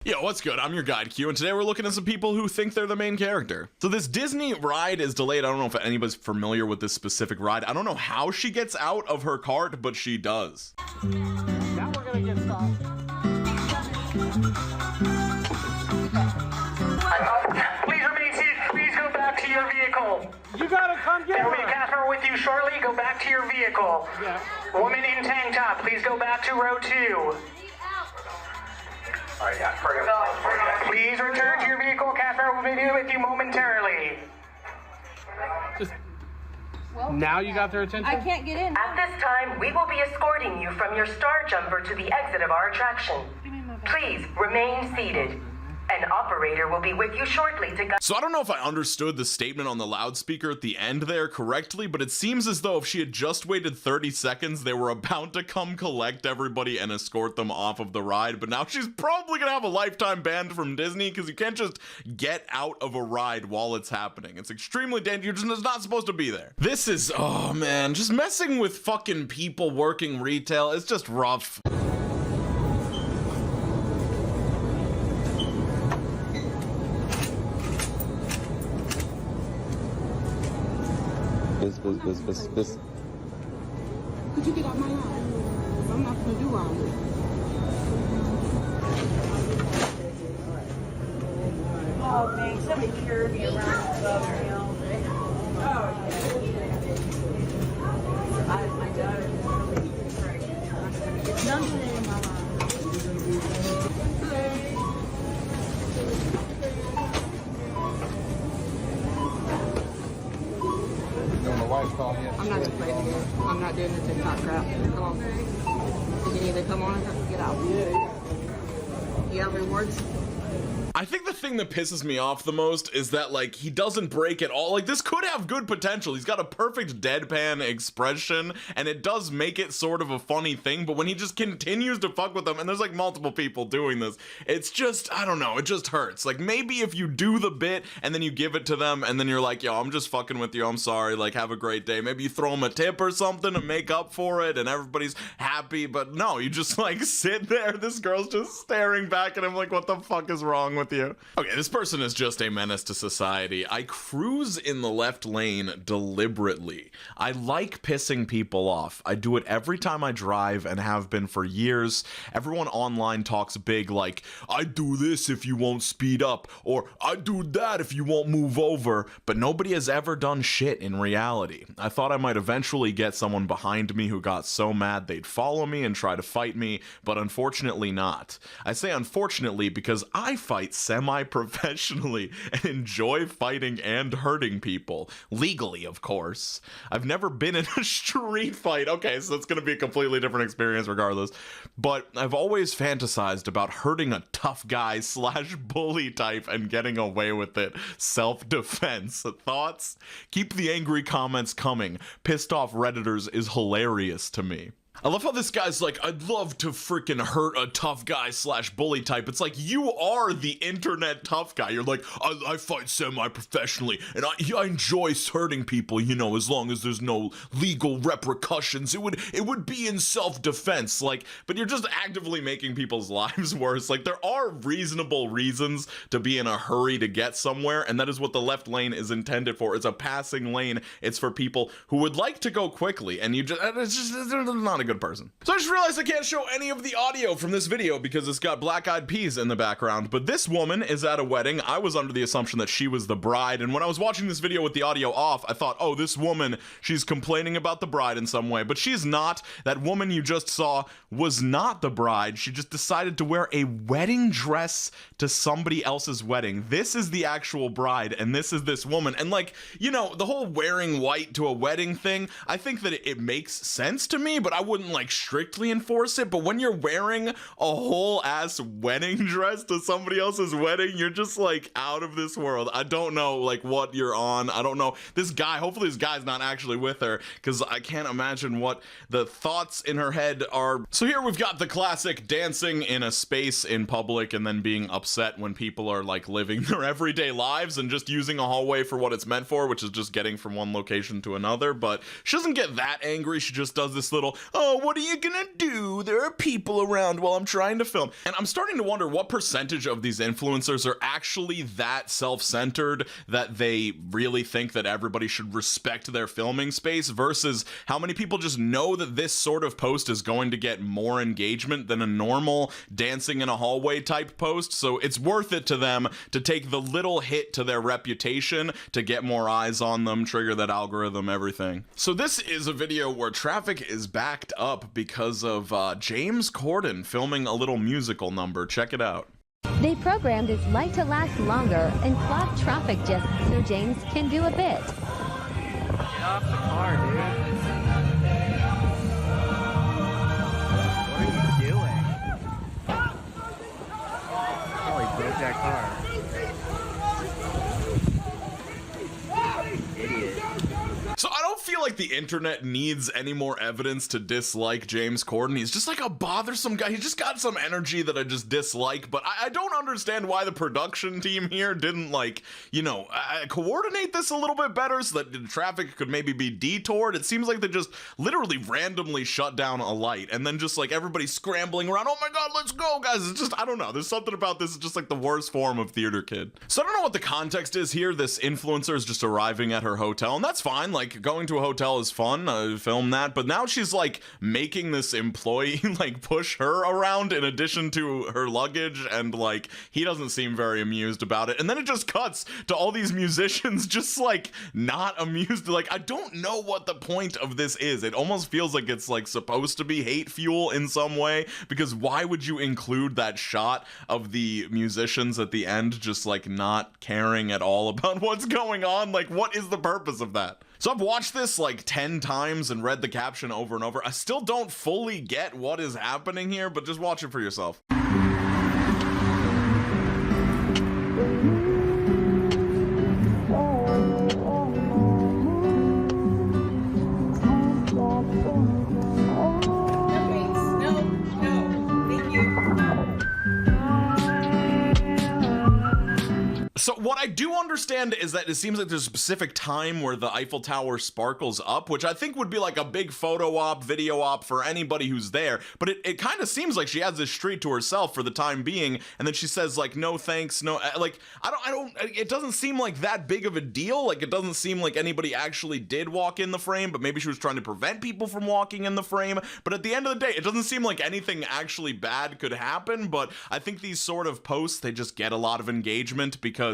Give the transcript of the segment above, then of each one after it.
Yo, what's good? I'm your guide Q, and today we're looking at some people who think they're the main character. So this Disney ride is delayed. I don't know if anybody's familiar with this specific ride. I don't know how she gets out of her cart, but she does. Now we're gonna get stopped. Please remain seated. Please go back to your vehicle. You gotta come get There will be a her. customer with you shortly. Go back to your vehicle. Yeah. Woman in tank top, please go back to row 2. Please return to your vehicle. Customer will be with you momentarily. Now you got their attention? I can't get in. At this time, we will be escorting you from your star jumper to the exit of our attraction. Please remain seated. An operator will be with you shortly to guide. So I don't know if I understood the statement on the loudspeaker at the end there correctly, but it seems as though if she had just waited 30 seconds, they were about to come collect everybody and escort them off of the ride. But now she's probably gonna have a lifetime ban from Disney because you can't just get out of a ride while it's happening. It's extremely dangerous. You're just not supposed to be there. This is, oh man, just messing with fucking people working retail. It's just rough. This. Could you get out my line? I'm not gonna do all this. Oh, thanks. Somebody carry me around. My daughter. None of them in my line. I'm not gonna play anymore. I'm not doing the TikTok crap. Come on. You can either come on or get out. You got rewards? I think the thing that pisses me off the most is that, like, he doesn't break at all. Like, this could have good potential. He's got a perfect deadpan expression, and it does make it sort of a funny thing, but when he just continues to fuck with them, and there's, like, multiple people doing this, it's just, I don't know, it just hurts. Like, maybe if you do the bit, and then you give it to them, and then you're like, yo, I'm just fucking with you, I'm sorry, like, have a great day. Maybe you throw them a tip or something to make up for it, and everybody's happy, but no, you just, like, sit there, this girl's just staring back at him like, what the fuck is wrong with you? Okay, this person is just a menace to society. I cruise in the left lane deliberately. I like pissing people off. I do it every time I drive and have been for years. Everyone online talks big like, I do this if you won't speed up, or I do that if you won't move over, but nobody has ever done shit in reality. I thought I might eventually get someone behind me who got so mad they'd follow me and try to fight me, but unfortunately not. I say unfortunately because I fight semi-professionally and enjoy fighting and hurting people. Legally, of course. I've never been in a street fight. Okay, so it's gonna be a completely different experience regardless. But I've always fantasized about hurting a tough guy slash bully type and getting away with it. Self-defense. Thoughts? Keep the angry comments coming. Pissed off Redditors is hilarious to me. I love how this guy's like, I'd love to freaking hurt a tough guy slash bully type. It's like, you are the internet tough guy. You're like, I fight semi-professionally, and I enjoy hurting people, you know, as long as there's no legal repercussions. It would be in self-defense, like, but you're just actively making people's lives worse. Like, there are reasonable reasons to be in a hurry to get somewhere, and that is what the left lane is intended for. It's a passing lane. It's for people who would like to go quickly, and it's just not a good person. So I just realized I can't show any of the audio from this video because it's got Black Eyed Peas in the background, but this woman is at a wedding. I was under the assumption that she was the bride, and when I was watching this video with the audio off, I thought, oh, this woman, she's complaining about the bride in some way, but she's not. That woman you just saw was not the bride. She just decided to wear a wedding dress to somebody else's wedding. This is the actual bride, and this is this woman, and like, you know, the whole wearing white to a wedding thing, I think that it makes sense to me, but I wouldn't like strictly enforce it. But when you're wearing a whole ass wedding dress to somebody else's wedding, you're just like out of this world. I don't know like what you're on. I don't know. This guy, hopefully this guy's not actually with her, because I can't imagine what the thoughts in her head are. So here we've got the classic dancing in a space in public and then being upset when people are like living their everyday lives and just using a hallway for what it's meant for, which is just getting from one location to another. But she doesn't get that angry. She just does this little, oh, what are you gonna do? There are people around while I'm trying to film. And I'm starting to wonder what percentage of these influencers are actually that self-centered that they really think that everybody should respect their filming space versus how many people just know that this sort of post is going to get more engagement than a normal dancing in a hallway type post. So it's worth it to them to take the little hit to their reputation to get more eyes on them, trigger that algorithm, everything. So this is a video where traffic is backed up because of James Corden filming a little musical number. Check it out. They programmed his light to last longer and clogged traffic just so James can do a bit. Get off the car, dude. What are you doing? Oh, he broke that car. Idiot. So I don't feel like the internet needs any more evidence to dislike James Corden. He's just like a bothersome guy. He's just got some energy that I just dislike, but I don't understand why the production team here didn't, like, you know, coordinate this a little bit better so that the traffic could maybe be detoured. It seems like they just literally randomly shut down a light and then just like everybody scrambling around. Oh my God, let's go, guys. It's just, I don't know. There's something about this. It's just like the worst form of theater kid. So I don't know what the context is here. This influencer is just arriving at her hotel, and that's fine. Like, going to a hotel is fun. I film that, but now she's like making this employee like push her around in addition to her luggage, and like he doesn't seem very amused about it. And then it just cuts to all these musicians just like not amused. Like, I don't know what the point of this is. It almost feels like it's like supposed to be hate fuel in some way, because why would you include that shot of the musicians at the end just like not caring at all about what's going on? Like, what is the purpose of that? So I've watched this like 10 times and read the caption over and over. I still don't fully get what is happening here, but just watch it for yourself. So what I do understand is that it seems like there's a specific time where the Eiffel Tower sparkles up, which I think would be like a big photo op, video op for anybody who's there. But it kind of seems like she has this street to herself for the time being. And then she says like, no thanks, no, like, it doesn't seem like that big of a deal. Like, it doesn't seem like anybody actually did walk in the frame, but maybe she was trying to prevent people from walking in the frame. But at the end of the day, it doesn't seem like anything actually bad could happen. But I think these sort of posts, they just get a lot of engagement because,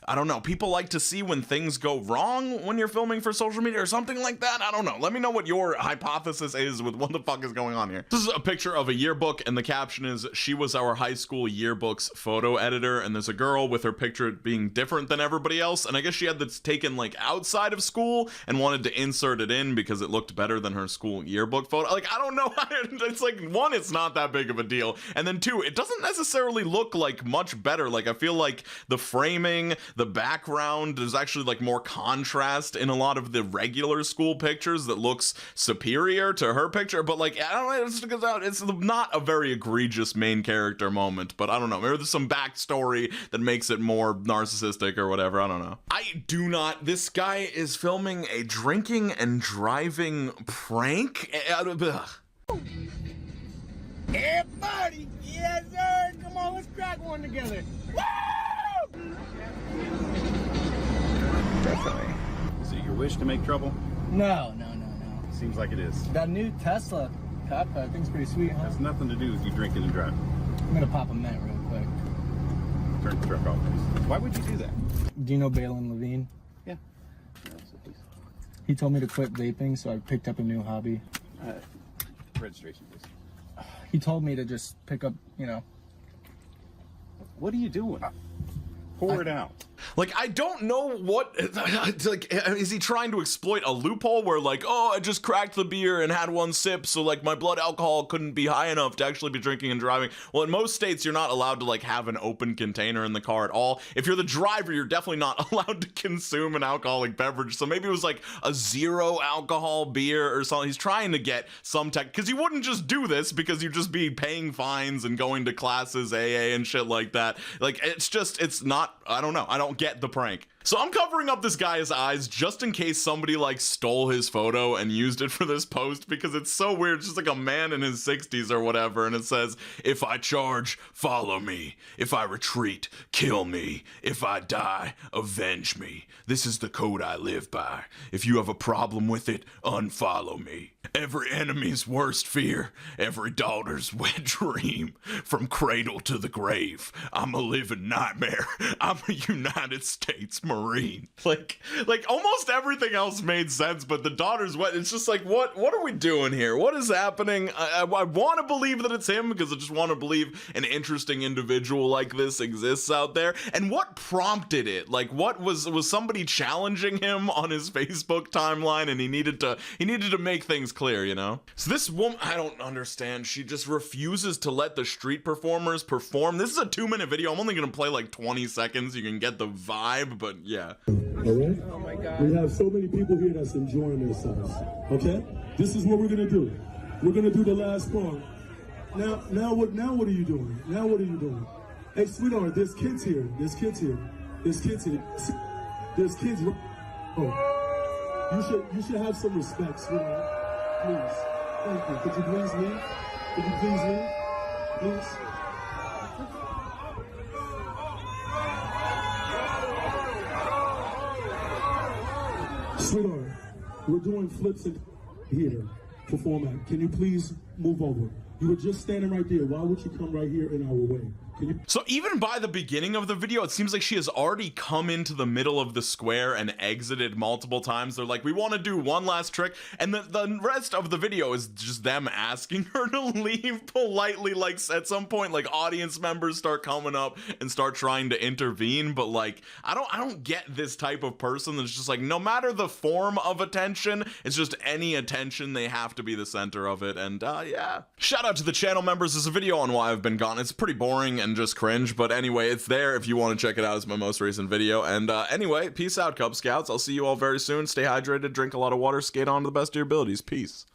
I don't know, people like to see when things go wrong when you're filming for social media or something like that. I don't know. Let me know what your hypothesis is with what the fuck is going on here. This is a picture of a yearbook, and the caption is, she was our high school yearbook's photo editor. And there's a girl with her picture being different than everybody else. And I guess she had this taken like outside of school and wanted to insert it in because it looked better than her school yearbook photo. Like, I don't know. It's like, one, it's not that big of a deal. And then two, it doesn't necessarily look like much better. Like, I feel like the framing, the background, there's actually like more contrast in a lot of the regular school pictures that looks superior to her picture. But like, I don't know, it's not a very egregious main character moment, but I don't know, maybe there's some backstory that makes it more narcissistic or whatever. I don't know. This guy is filming a drinking and driving prank. Hey, buddy. Yes, sir. Come on, let's crack one together. Definitely. Is it your wish to make trouble? No. Seems like it is. That new Tesla cup, I think's pretty sweet, huh? Has nothing to do with you drinking and driving. I'm gonna pop a mint real quick. Turn the truck off, please. Why would you do that? Do you know Balin Levine? Yeah. He told me to quit vaping, so I picked up a new hobby. Registration, please. He told me to just pick up, you know. What are you doing? Pour it out. Like, I don't know what, like, is he trying to exploit a loophole where like, oh, I just cracked the beer and had one sip, so like my blood alcohol couldn't be high enough to actually be drinking and driving? Well, in most states, you're not allowed to like have an open container in the car at all. If you're the driver, you're definitely not allowed to consume an alcoholic beverage. So maybe it was like a 0 alcohol beer or something. He's trying to get some tech, because you wouldn't just do this because you'd just be paying fines and going to classes, AA and shit like that. Like, it's just, it's not, I don't know. I don't get the prank. So I'm covering up this guy's eyes just in case somebody like stole his photo and used it for this post, because it's so weird. It's just like a man in his 60s or whatever, and it says, if I charge, follow me. If I retreat, kill me. If I die, avenge me. This is the code I live by. If you have a problem with it, unfollow me. Every enemy's worst fear, every daughter's wet dream, from cradle to the grave. I'm a living nightmare. I'm a United States Marine. Like almost everything else made sense, but the daughter's wet. It's just like, what are we doing here? What is happening? I want to believe that it's him, because I just want to believe an interesting individual like this exists out there. And what prompted it? Like, what was somebody challenging him on his Facebook timeline, and he needed to make things clear, you know? So this woman, I don't understand. She just refuses to let the street performers perform. This is a 2-minute video. I'm only gonna play like 20 seconds. You can get the vibe, but yeah. All right? Oh my God. We have so many people here that's enjoying themselves. Okay? This is what we're gonna do. We're gonna do the last part. Now what are you doing? Now what are you doing? Hey, sweetheart, there's kids here. There's kids here. There's kids here. There's kids. Oh, you should have some respect, sweetheart. Please. Thank you. Could you please leave? Could you please leave? Please. Sweetheart, we're doing flips and here for format. Can you please move over? You were just standing right there. Why would you come right here in our way? So even by the beginning of the video, it seems like she has already come into the middle of the square and exited multiple times. They're like, we want to do one last trick, and the rest of the video is just them asking her to leave politely. Like, at some point, like, audience members start coming up and start trying to intervene, but like, I don't get this type of person that's just like, no matter the form of attention, it's just any attention, they have to be the center of it. And yeah, shout out to the channel members. There's a video on why I've been gone. It's pretty boring and just cringe, but anyway, it's there if you want to check it out. It's my most recent video. And anyway, peace out, Cub Scouts. I'll see you all very soon. Stay hydrated, drink a lot of water, skate on to the best of your abilities. Peace.